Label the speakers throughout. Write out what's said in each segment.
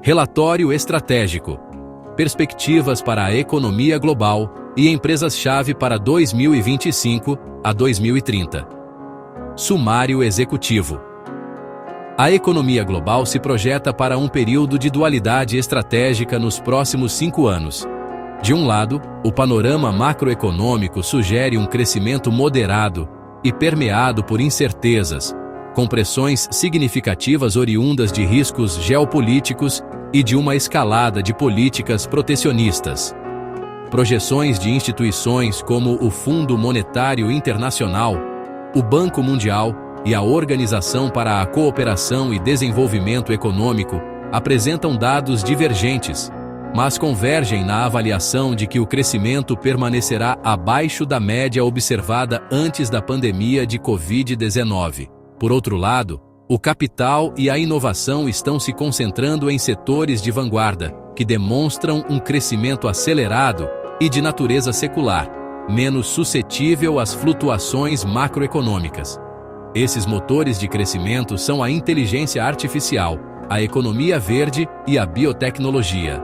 Speaker 1: Relatório estratégico. Perspectivas para a economia global e empresas-chave para 2025 a 2030. Sumário executivo. A economia global se projeta para um período de dualidade estratégica nos próximos 5 anos. De um lado, o panorama macroeconômico sugere um crescimento moderado e permeado por incertezas, com pressões significativas oriundas de riscos geopolíticos e de uma escalada de políticas protecionistas. Projeções de instituições como o Fundo Monetário Internacional, o Banco Mundial e a Organização para a Cooperação e Desenvolvimento Econômico apresentam dados divergentes, mas convergem na avaliação de que o crescimento permanecerá abaixo da média observada antes da pandemia de Covid-19. Por outro lado, o capital e a inovação estão se concentrando em setores de vanguarda, que demonstram um crescimento acelerado e de natureza secular, menos suscetível às flutuações macroeconômicas. Esses motores de crescimento são a inteligência artificial, a economia verde e a biotecnologia.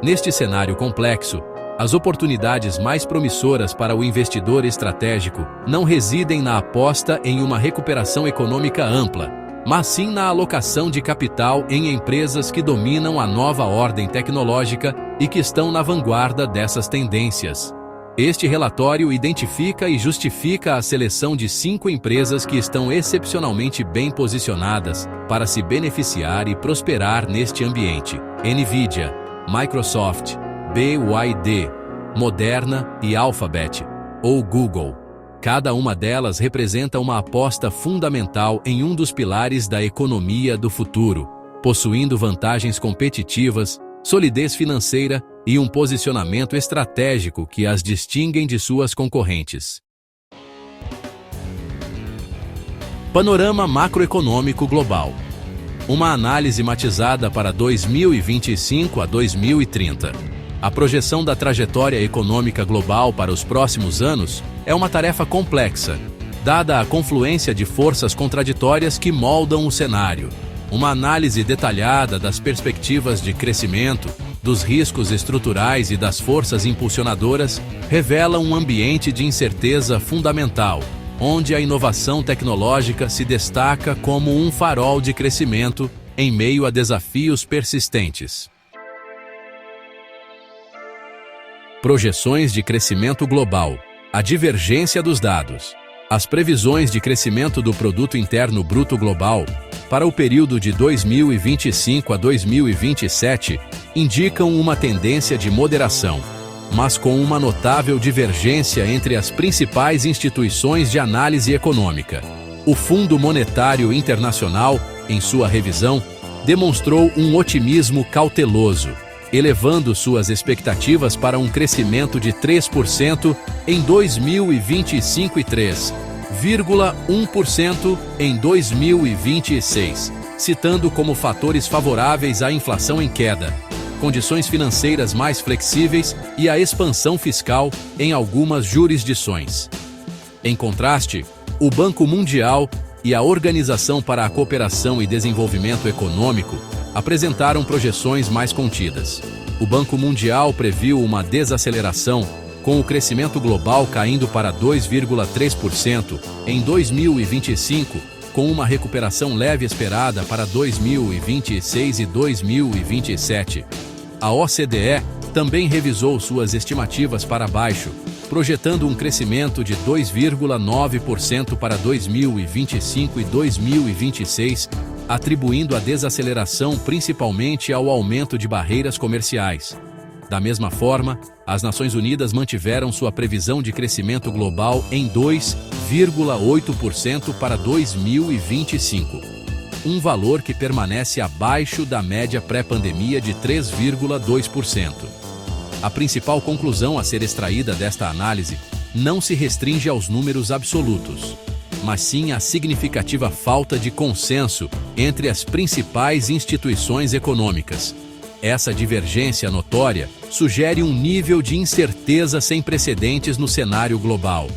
Speaker 1: Neste cenário complexo, as oportunidades mais promissoras para o investidor estratégico não residem na aposta em uma recuperação econômica ampla, mas sim na alocação de capital em empresas que dominam a nova ordem tecnológica e que estão na vanguarda dessas tendências. Este relatório identifica e justifica a seleção de 5 empresas que estão excepcionalmente bem posicionadas para se beneficiar e prosperar neste ambiente: NVIDIA, Microsoft, BYD, Moderna e Alphabet, ou Google. Cada uma delas representa uma aposta fundamental em um dos pilares da economia do futuro, possuindo vantagens competitivas, solidez financeira e um posicionamento estratégico que as distinguem de suas concorrentes. Panorama macroeconômico global. Uma análise matizada para 2025 a 2030. A projeção da trajetória econômica global para os próximos anos é uma tarefa complexa, dada a confluência de forças contraditórias que moldam o cenário. Uma análise detalhada das perspectivas de crescimento, dos riscos estruturais e das forças impulsionadoras revela um ambiente de incerteza fundamental, onde a inovação tecnológica se destaca como um farol de crescimento em meio a desafios persistentes. Projeções de crescimento global. A divergência dos dados. As previsões de crescimento do Produto Interno Bruto Global para o período de 2025 a 2027 indicam uma tendência de moderação, mas com uma notável divergência entre as principais instituições de análise econômica. O Fundo Monetário Internacional, em sua revisão, demonstrou um otimismo cauteloso, elevando suas expectativas para um crescimento de 3% em 2025 e 3,1% em 2026, citando como fatores favoráveis a inflação em queda, condições financeiras mais flexíveis e a expansão fiscal em algumas jurisdições. Em contraste, o Banco Mundial e a Organização para a Cooperação e Desenvolvimento Econômico apresentaram projeções mais contidas. O Banco Mundial previu uma desaceleração, com o crescimento global caindo para 2,3% em 2025, com uma recuperação leve esperada para 2026 e 2027. A OCDE também revisou suas estimativas para baixo, projetando um crescimento de 2,9% para 2025 e 2026, atribuindo a desaceleração principalmente ao aumento de barreiras comerciais. Da mesma forma, as Nações Unidas mantiveram sua previsão de crescimento global em 2,8% para 2025, um valor que permanece abaixo da média pré-pandemia de 3,2%. A principal conclusão a ser extraída desta análise não se restringe aos números absolutos, mas sim à significativa falta de consenso entre as principais instituições econômicas. Essa divergência notória sugere um nível de incerteza sem precedentes no cenário global.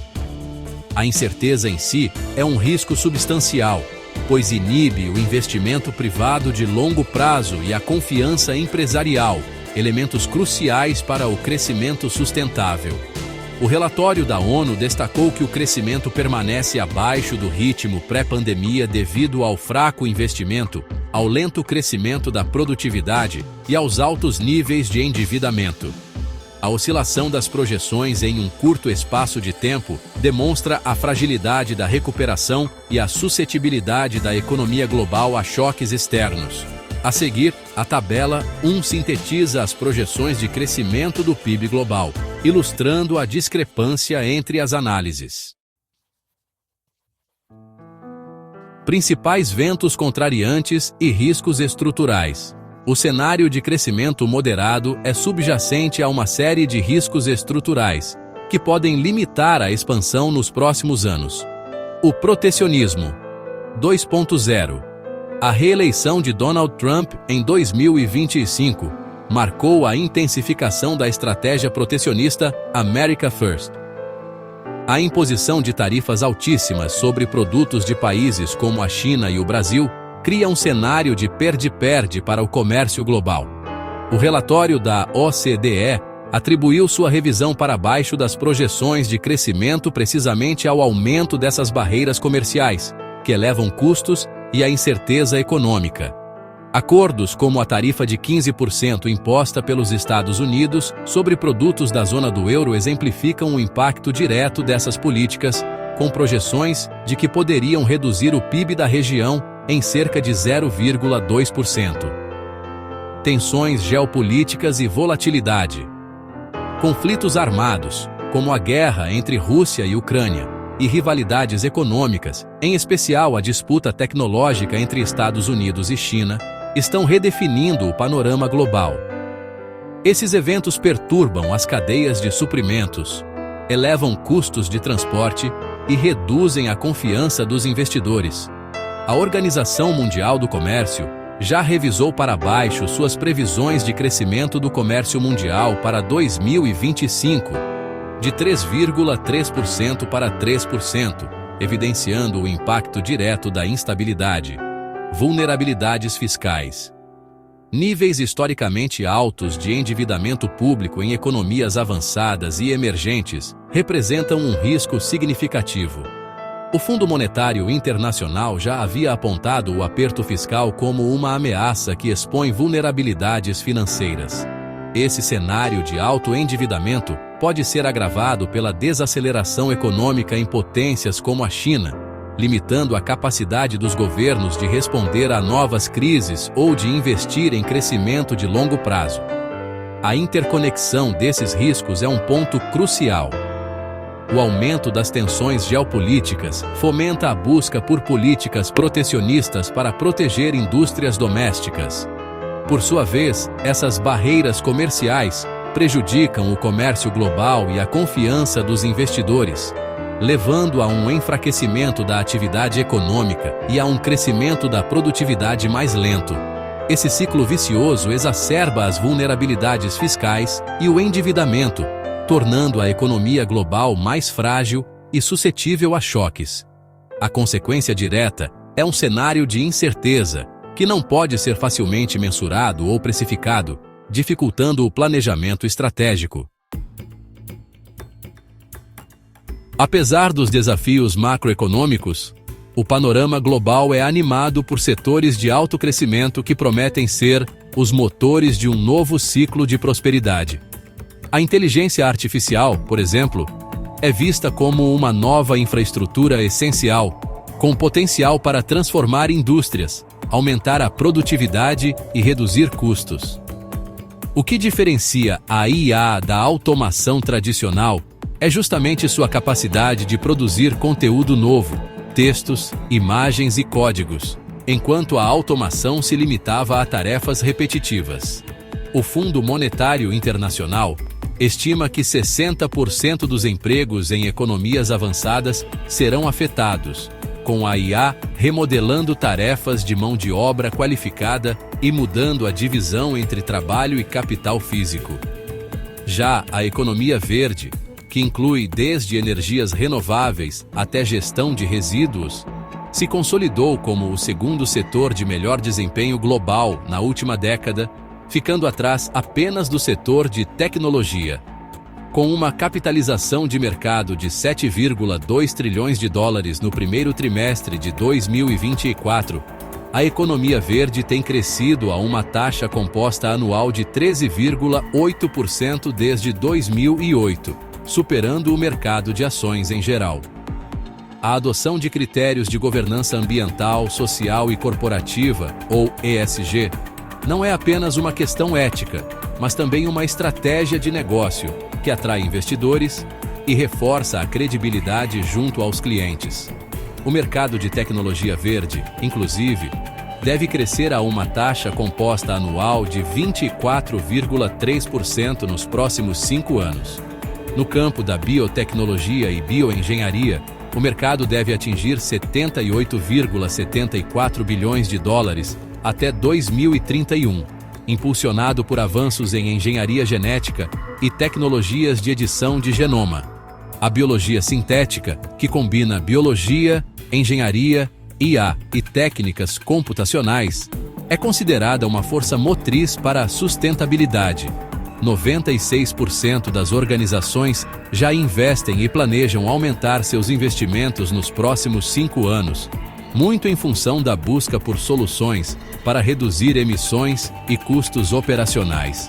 Speaker 1: A incerteza em si é um risco substancial, pois inibe o investimento privado de longo prazo e a confiança empresarial, elementos cruciais para o crescimento sustentável. O relatório da ONU destacou que o crescimento permanece abaixo do ritmo pré-pandemia devido ao fraco investimento, ao lento crescimento da produtividade e aos altos níveis de endividamento. A oscilação das projeções em um curto espaço de tempo demonstra a fragilidade da recuperação e a suscetibilidade da economia global a choques externos. A seguir, a tabela 1 sintetiza as projeções de crescimento do PIB global, ilustrando a discrepância entre as análises. Principais ventos contrariantes e riscos estruturais. O cenário de crescimento moderado é subjacente a uma série de riscos estruturais, que podem limitar a expansão nos próximos anos. O protecionismo. 2.0. A reeleição de Donald Trump em 2025 marcou a intensificação da estratégia protecionista America First. A imposição de tarifas altíssimas sobre produtos de países como a China e o Brasil cria um cenário de perde-perde para o comércio global. O relatório da OCDE atribuiu sua revisão para baixo das projeções de crescimento precisamente ao aumento dessas barreiras comerciais, que elevam custos e a incerteza econômica. Acordos como a tarifa de 15% imposta pelos Estados Unidos sobre produtos da zona do euro exemplificam o impacto direto dessas políticas, com projeções de que poderiam reduzir o PIB da região em cerca de 0,2%. Tensões geopolíticas e volatilidade. Conflitos armados, como a guerra entre Rússia e Ucrânia, e rivalidades econômicas, em especial a disputa tecnológica entre Estados Unidos e China, estão redefinindo o panorama global. Esses eventos perturbam as cadeias de suprimentos, elevam custos de transporte e reduzem a confiança dos investidores. A Organização Mundial do Comércio já revisou para baixo suas previsões de crescimento do comércio mundial para 2025, de 3,3% para 3%, evidenciando o impacto direto da instabilidade. Vulnerabilidades fiscais. Níveis historicamente altos de endividamento público em economias avançadas e emergentes representam um risco significativo. O Fundo Monetário Internacional já havia apontado o aperto fiscal como uma ameaça que expõe vulnerabilidades financeiras. Esse cenário de alto endividamento pode ser agravado pela desaceleração econômica em potências como a China, limitando a capacidade dos governos de responder a novas crises ou de investir em crescimento de longo prazo. A interconexão desses riscos é um ponto crucial. O aumento das tensões geopolíticas fomenta a busca por políticas protecionistas para proteger indústrias domésticas. Por sua vez, essas barreiras comerciais prejudicam o comércio global e a confiança dos investidores, levando a um enfraquecimento da atividade econômica e a um crescimento da produtividade mais lento. Esse ciclo vicioso exacerba as vulnerabilidades fiscais e o endividamento, tornando a economia global mais frágil e suscetível a choques. A consequência direta é um cenário de incerteza, que não pode ser facilmente mensurado ou precificado, dificultando o planejamento estratégico. Apesar dos desafios macroeconômicos, o panorama global é animado por setores de alto crescimento que prometem ser os motores de um novo ciclo de prosperidade. A inteligência artificial, por exemplo, é vista como uma nova infraestrutura essencial, com potencial para transformar indústrias, aumentar a produtividade e reduzir custos. O que diferencia a IA da automação tradicional é justamente sua capacidade de produzir conteúdo novo, textos, imagens e códigos, enquanto a automação se limitava a tarefas repetitivas. O Fundo Monetário Internacional estima que 60% dos empregos em economias avançadas serão afetados, com a IA remodelando tarefas de mão de obra qualificada e mudando a divisão entre trabalho e capital físico. Já a economia verde, que inclui desde energias renováveis até gestão de resíduos, se consolidou como o segundo setor de melhor desempenho global na última década, ficando atrás apenas do setor de tecnologia. Com uma capitalização de mercado de 7,2 trilhões de dólares no primeiro trimestre de 2024, a economia verde tem crescido a uma taxa composta anual de 13,8% desde 2008, superando o mercado de ações em geral. A adoção de critérios de governança ambiental, social e corporativa, ou ESG, não é apenas uma questão ética, mas também uma estratégia de negócio que atrai investidores e reforça a credibilidade junto aos clientes. O mercado de tecnologia verde, inclusive, deve crescer a uma taxa composta anual de 24,3% nos próximos 5 anos. No campo da biotecnologia e bioengenharia, o mercado deve atingir 78,74 bilhões de dólares até 2031, impulsionado por avanços em engenharia genética e tecnologias de edição de genoma. A biologia sintética, que combina biologia, engenharia, IA e técnicas computacionais, é considerada uma força motriz para a sustentabilidade. 96% das organizações já investem e planejam aumentar seus investimentos nos próximos 5 anos, muito em função da busca por soluções para reduzir emissões e custos operacionais.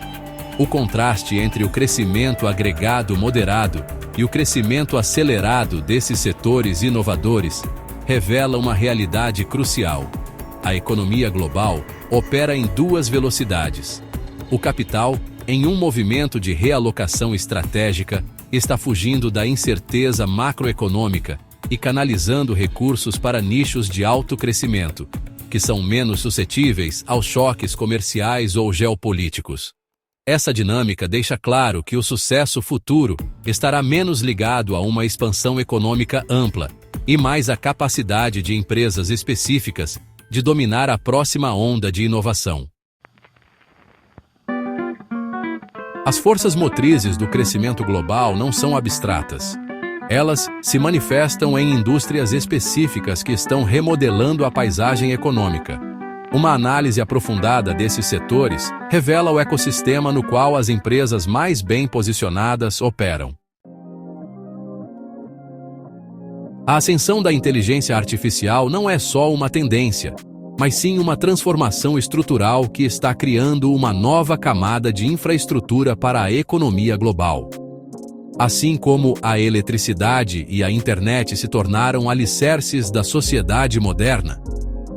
Speaker 1: O contraste entre o crescimento agregado moderado e o crescimento acelerado desses setores inovadores revela uma realidade crucial. A economia global opera em 2 velocidades. O capital, em um movimento de realocação estratégica, está fugindo da incerteza macroeconômica e canalizando recursos para nichos de alto crescimento, que são menos suscetíveis aos choques comerciais ou geopolíticos. Essa dinâmica deixa claro que o sucesso futuro estará menos ligado a uma expansão econômica ampla e mais à capacidade de empresas específicas de dominar a próxima onda de inovação. As forças motrizes do crescimento global não são abstratas. Elas se manifestam em indústrias específicas que estão remodelando a paisagem econômica. Uma análise aprofundada desses setores revela o ecossistema no qual as empresas mais bem posicionadas operam. A ascensão da inteligência artificial não é só uma tendência, mas sim uma transformação estrutural que está criando uma nova camada de infraestrutura para a economia global. Assim como a eletricidade e a internet se tornaram alicerces da sociedade moderna,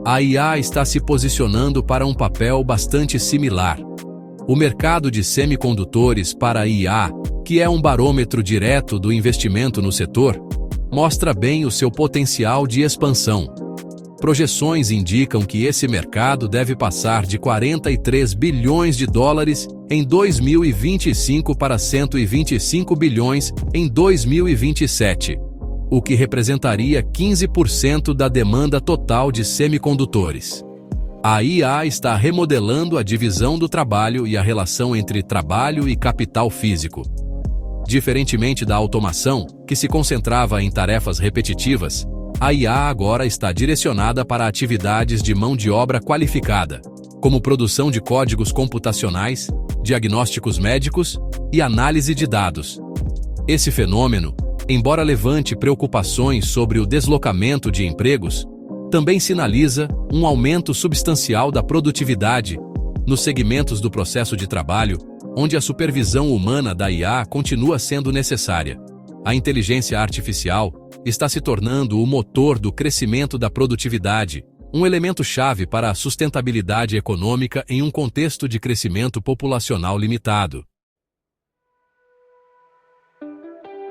Speaker 1: a IA está se posicionando para um papel bastante similar. O mercado de semicondutores para a IA, que é um barômetro direto do investimento no setor, mostra bem o seu potencial de expansão. Projeções indicam que esse mercado deve passar de 43 bilhões de dólares em 2025 para 125 bilhões em 2027, o que representaria 15% da demanda total de semicondutores. A IA está remodelando a divisão do trabalho e a relação entre trabalho e capital físico. Diferentemente da automação, que se concentrava em tarefas repetitivas, a IA agora está direcionada para atividades de mão de obra qualificada, como produção de códigos computacionais, diagnósticos médicos e análise de dados. Esse fenômeno, embora levante preocupações sobre o deslocamento de empregos, também sinaliza um aumento substancial da produtividade nos segmentos do processo de trabalho, onde a supervisão humana da IA continua sendo necessária. A inteligência artificial está se tornando o motor do crescimento da produtividade, um elemento-chave para a sustentabilidade econômica em um contexto de crescimento populacional limitado.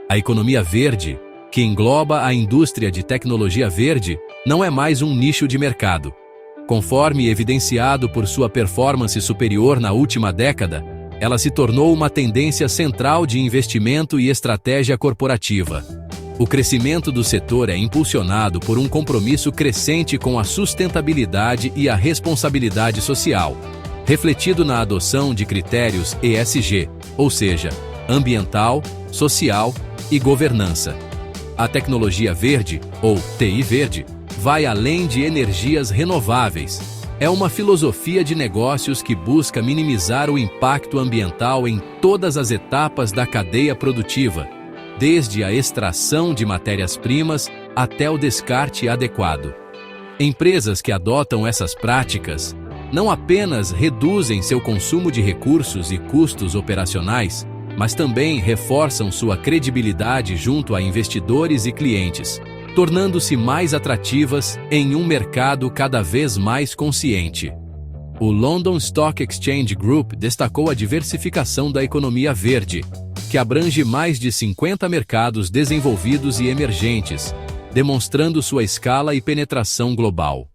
Speaker 1: A economia verde, que engloba a indústria de tecnologia verde, não é mais um nicho de mercado. Conforme evidenciado por sua performance superior na última década, ela se tornou uma tendência central de investimento e estratégia corporativa. O crescimento do setor é impulsionado por um compromisso crescente com a sustentabilidade e a responsabilidade social, refletido na adoção de critérios ESG, ou seja, ambiental, social e governança. A tecnologia verde, ou TI verde, vai além de energias renováveis. É uma filosofia de negócios que busca minimizar o impacto ambiental em todas as etapas da cadeia produtiva, desde a extração de matérias-primas até o descarte adequado. Empresas que adotam essas práticas não apenas reduzem seu consumo de recursos e custos operacionais, mas também reforçam sua credibilidade junto a investidores e clientes, tornando-se mais atrativas em um mercado cada vez mais consciente. O London Stock Exchange Group destacou a diversificação da economia verde, que abrange mais de 50 mercados desenvolvidos e emergentes, demonstrando sua escala e penetração global.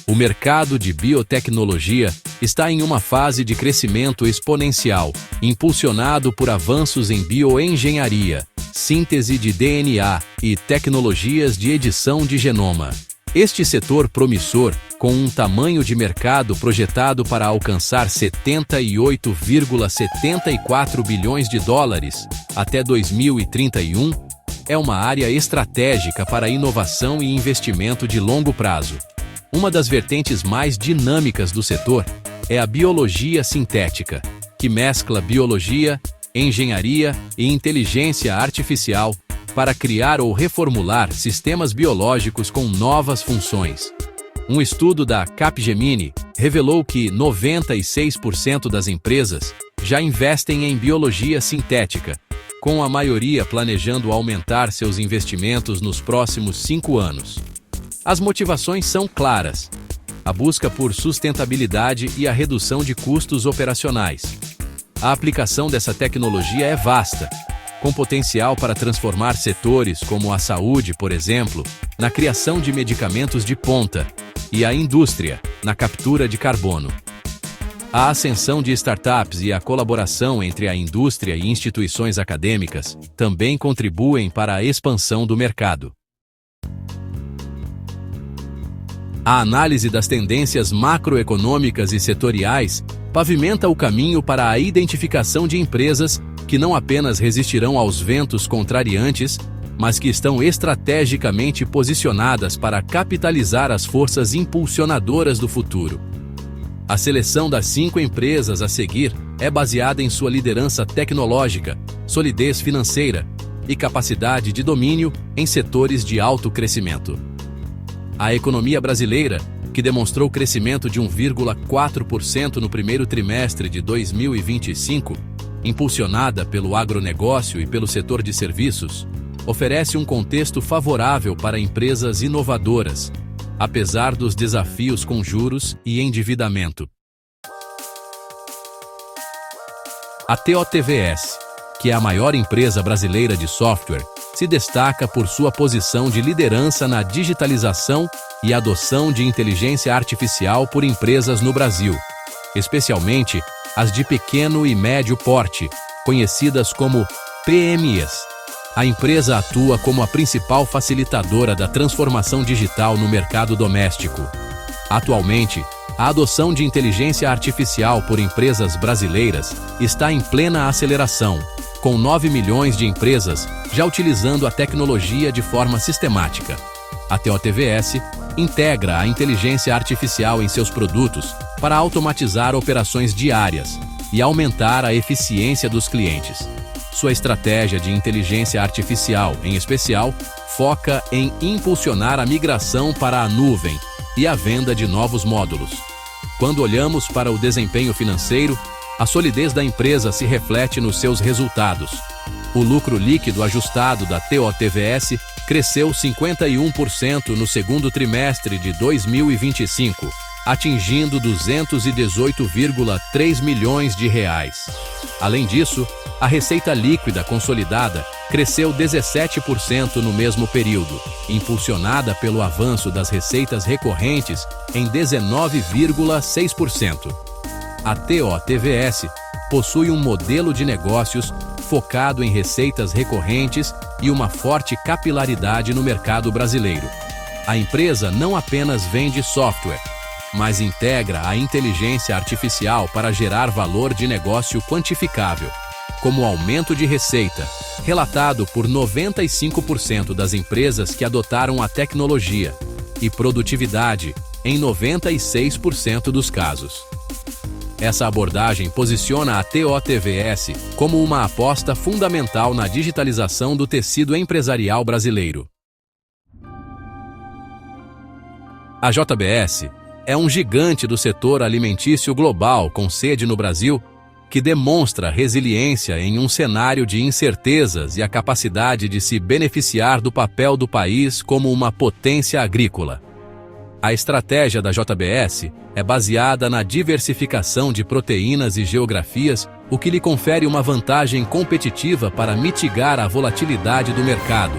Speaker 1: O mercado de biotecnologia está em uma fase de crescimento exponencial, impulsionado por avanços em bioengenharia, síntese de DNA e tecnologias de edição de genoma. Este setor promissor, com um tamanho de mercado projetado para alcançar 78,74 bilhões de dólares até 2031, é uma área estratégica para inovação e investimento de longo prazo. Uma das vertentes mais dinâmicas do setor é a biologia sintética, que mescla biologia, engenharia e inteligência artificial para criar ou reformular sistemas biológicos com novas funções. Um estudo da Capgemini revelou que 96% das empresas já investem em biologia sintética, com a maioria planejando aumentar seus investimentos nos próximos 5 anos. As motivações são claras: a busca por sustentabilidade e a redução de custos operacionais. A aplicação dessa tecnologia é vasta, com potencial para transformar setores como a saúde, por exemplo, na criação de medicamentos de ponta, e a indústria, na captura de carbono. A ascensão de startups e a colaboração entre a indústria e instituições acadêmicas também contribuem para a expansão do mercado. A análise das tendências macroeconômicas e setoriais pavimenta o caminho para a identificação de empresas que não apenas resistirão aos ventos contrariantes, mas que estão estrategicamente posicionadas para capitalizar as forças impulsionadoras do futuro. A seleção das 5 empresas a seguir é baseada em sua liderança tecnológica, solidez financeira e capacidade de domínio em setores de alto crescimento. A economia brasileira, que demonstrou crescimento de 1,4% no primeiro trimestre de 2025, impulsionada pelo agronegócio e pelo setor de serviços, oferece um contexto favorável para empresas inovadoras, apesar dos desafios com juros e endividamento. A TOTVS, que é a maior empresa brasileira de software, se destaca por sua posição de liderança na digitalização e adoção de inteligência artificial por empresas no Brasil, especialmente as de pequeno e médio porte, conhecidas como PMEs. A empresa atua como a principal facilitadora da transformação digital no mercado doméstico. Atualmente, a adoção de inteligência artificial por empresas brasileiras está em plena aceleração, com 9 milhões de empresas já utilizando a tecnologia de forma sistemática. A TOTVS integra a inteligência artificial em seus produtos para automatizar operações diárias e aumentar a eficiência dos clientes. Sua estratégia de inteligência artificial, em especial, foca em impulsionar a migração para a nuvem e a venda de novos módulos. Quando olhamos para o desempenho financeiro, a solidez da empresa se reflete nos seus resultados. O lucro líquido ajustado da TOTVS cresceu 51% no segundo trimestre de 2025, atingindo 218,3 milhões de reais. Além disso, a receita líquida consolidada cresceu 17% no mesmo período, impulsionada pelo avanço das receitas recorrentes em 19,6%. A TOTVS possui um modelo de negócios focado em receitas recorrentes e uma forte capilaridade no mercado brasileiro. A empresa não apenas vende software, mas integra a inteligência artificial para gerar valor de negócio quantificável, como aumento de receita, relatado por 95% das empresas que adotaram a tecnologia, e produtividade, em 96% dos casos. Essa abordagem posiciona a TOTVS como uma aposta fundamental na digitalização do tecido empresarial brasileiro. A JBS é um gigante do setor alimentício global com sede no Brasil, que demonstra resiliência em um cenário de incertezas e a capacidade de se beneficiar do papel do país como uma potência agrícola. A estratégia da JBS é baseada na diversificação de proteínas e geografias, o que lhe confere uma vantagem competitiva para mitigar a volatilidade do mercado.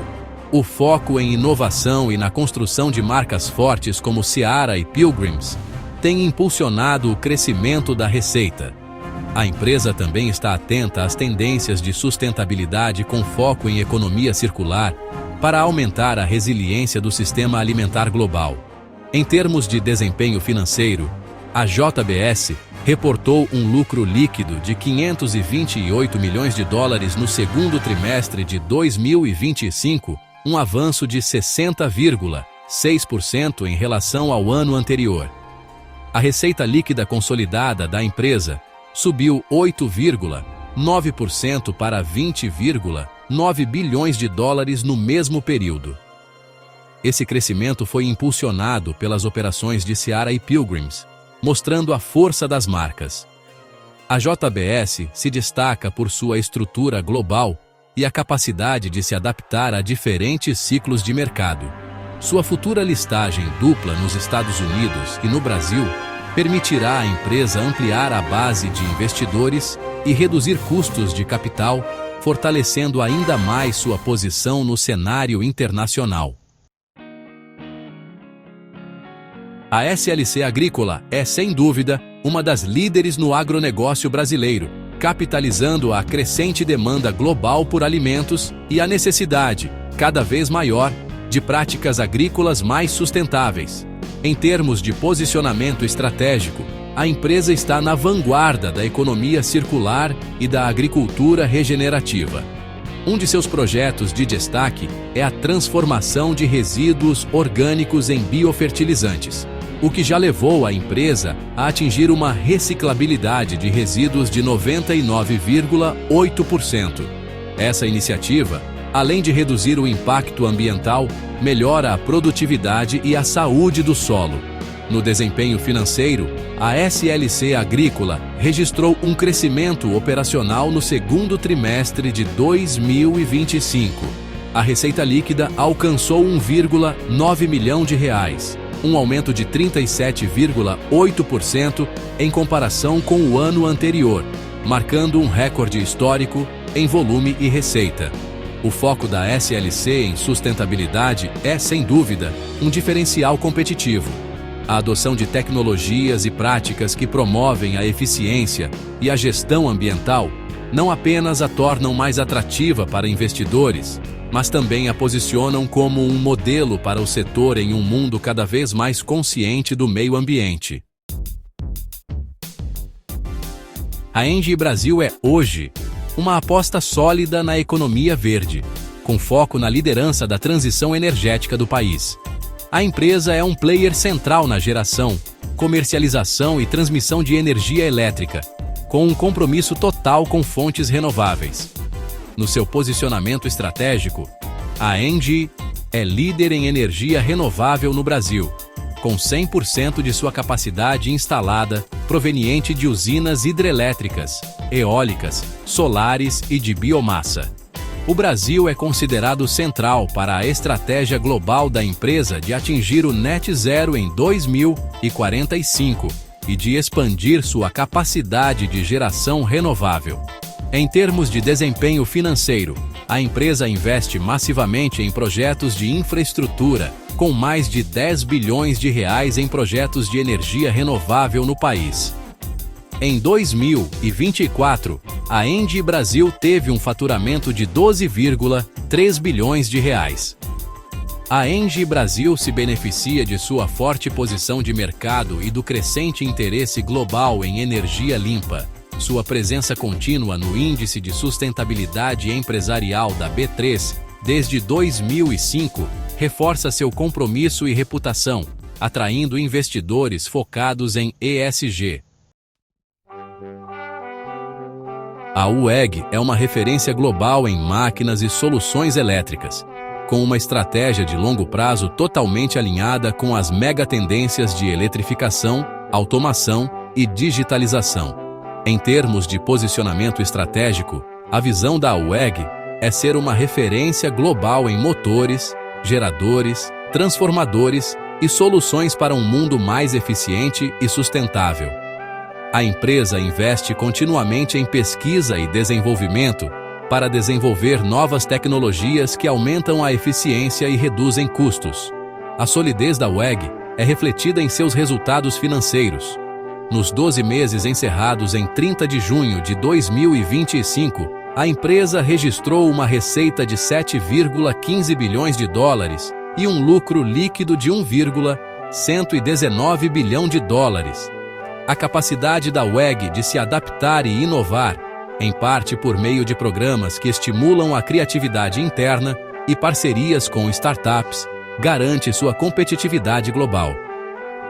Speaker 1: O foco em inovação e na construção de marcas fortes como Seara e Pilgrim's tem impulsionado o crescimento da receita. A empresa também está atenta às tendências de sustentabilidade com foco em economia circular para aumentar a resiliência do sistema alimentar global. Em termos de desempenho financeiro, a JBS reportou um lucro líquido de $528 milhões no segundo trimestre de 2025, um avanço de 60,6% em relação ao ano anterior. A receita líquida consolidada da empresa subiu 8,9% para $20,9 bilhões no mesmo período. Esse crescimento foi impulsionado pelas operações de Seara e Pilgrim's, mostrando a força das marcas. A JBS se destaca por sua estrutura global e a capacidade de se adaptar a diferentes ciclos de mercado. Sua futura listagem dupla nos Estados Unidos e no Brasil permitirá à empresa ampliar a base de investidores e reduzir custos de capital, fortalecendo ainda mais sua posição no cenário internacional. A SLC Agrícola é, sem dúvida, uma das líderes no agronegócio brasileiro, capitalizando a crescente demanda global por alimentos e a necessidade, cada vez maior, de práticas agrícolas mais sustentáveis. Em termos de posicionamento estratégico, a empresa está na vanguarda da economia circular e da agricultura regenerativa. Um de seus projetos de destaque é a transformação de resíduos orgânicos em biofertilizantes, o que já levou a empresa a atingir uma reciclabilidade de resíduos de 99,8%. Essa iniciativa, além de reduzir o impacto ambiental, melhora a produtividade e a saúde do solo. No desempenho financeiro, a SLC Agrícola registrou um crescimento operacional no segundo trimestre de 2025. A receita líquida alcançou R$1,9 milhão, um aumento de 37,8% em comparação com o ano anterior, marcando um recorde histórico em volume e receita. O foco da SLC em sustentabilidade é, sem dúvida, um diferencial competitivo. A adoção de tecnologias e práticas que promovem a eficiência e a gestão ambiental não apenas a tornam mais atrativa para investidores, mas também a posicionam como um modelo para o setor em um mundo cada vez mais consciente do meio ambiente. A Engie Brasil é, hoje, uma aposta sólida na economia verde, com foco na liderança da transição energética do país. A empresa é um player central na geração, comercialização e transmissão de energia elétrica, com um compromisso total com fontes renováveis. No seu posicionamento estratégico, a Engie é líder em energia renovável no Brasil, com 100% de sua capacidade instalada proveniente de usinas hidrelétricas, eólicas, solares e de biomassa. O Brasil é considerado central para a estratégia global da empresa de atingir o net zero em 2045 e de expandir sua capacidade de geração renovável. Em termos de desempenho financeiro, a empresa investe massivamente em projetos de infraestrutura, com mais de R$10 bilhões em projetos de energia renovável no país. Em 2024, a Engie Brasil teve um faturamento de R$12,3 bilhões. A Engie Brasil se beneficia de sua forte posição de mercado e do crescente interesse global em energia limpa, Sua presença contínua no Índice de Sustentabilidade Empresarial da B3 desde 2005 reforça seu compromisso e reputação, atraindo investidores focados em ESG. A UEG é uma referência global em máquinas e soluções elétricas, com uma estratégia de longo prazo totalmente alinhada com as megatendências de eletrificação, automação e digitalização. Em termos de posicionamento estratégico, a visão da UEG é ser uma referência global em motores, geradores, transformadores e soluções para um mundo mais eficiente e sustentável. A empresa investe continuamente em pesquisa e desenvolvimento para desenvolver novas tecnologias que aumentam a eficiência e reduzem custos. A solidez da UEG é refletida em seus resultados financeiros. Nos 12 meses encerrados em 30 de junho de 2025, a empresa registrou uma receita de 7,15 bilhões de dólares e um lucro líquido de 1,119 bilhão de dólares. A capacidade da UEG de se adaptar e inovar, em parte por meio de programas que estimulam a criatividade interna e parcerias com startups, garante sua competitividade global.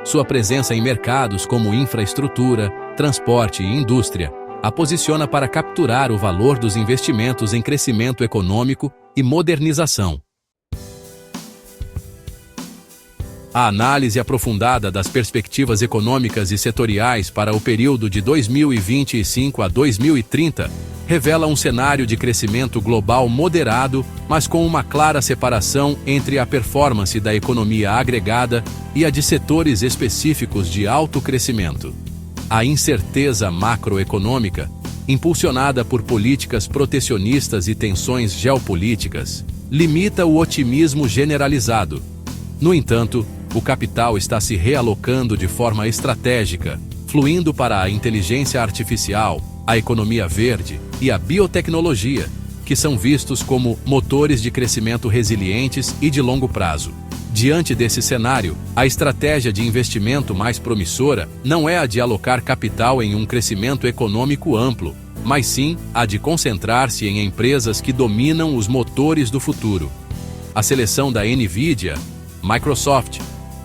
Speaker 1: Sua presença em mercados como infraestrutura, transporte e indústria a posiciona para capturar o valor dos investimentos em crescimento econômico e modernização. A análise aprofundada das perspectivas econômicas e setoriais para o período de 2025 a 2030 revela um cenário de crescimento global moderado, mas com uma clara separação entre a performance da economia agregada e a de setores específicos de alto crescimento. A incerteza macroeconômica, impulsionada por políticas protecionistas e tensões geopolíticas, limita o otimismo generalizado. No entanto, o capital está se realocando de forma estratégica, fluindo para a inteligência artificial, a economia verde e a biotecnologia, que são vistos como motores de crescimento resilientes e de longo prazo. Diante desse cenário, a estratégia de investimento mais promissora não é a de alocar capital em um crescimento econômico amplo, mas sim a de concentrar-se em empresas que dominam os motores do futuro. A seleção da NVIDIA, Microsoft,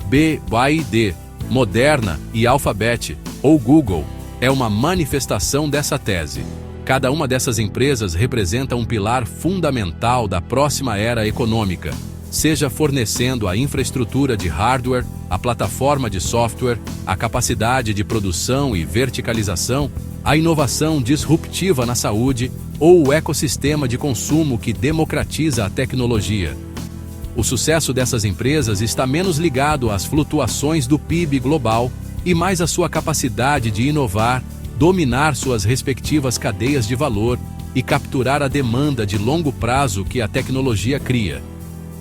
Speaker 1: BYD, Moderna e Alphabet, ou Google, é uma manifestação dessa tese. Cada uma dessas empresas representa um pilar fundamental da próxima era econômica, seja fornecendo a infraestrutura de hardware, a plataforma de software, a capacidade de produção e verticalização, a inovação disruptiva na saúde ou o ecossistema de consumo que democratiza a tecnologia. O sucesso dessas empresas está menos ligado às flutuações do PIB global e mais à sua capacidade de inovar, dominar suas respectivas cadeias de valor e capturar a demanda de longo prazo que a tecnologia cria.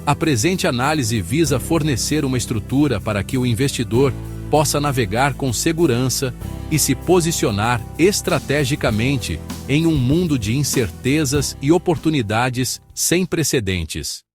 Speaker 1: A presente análise visa fornecer uma estrutura para que o investidor possa navegar com segurança e se posicionar estrategicamente em um mundo de incertezas e oportunidades sem precedentes.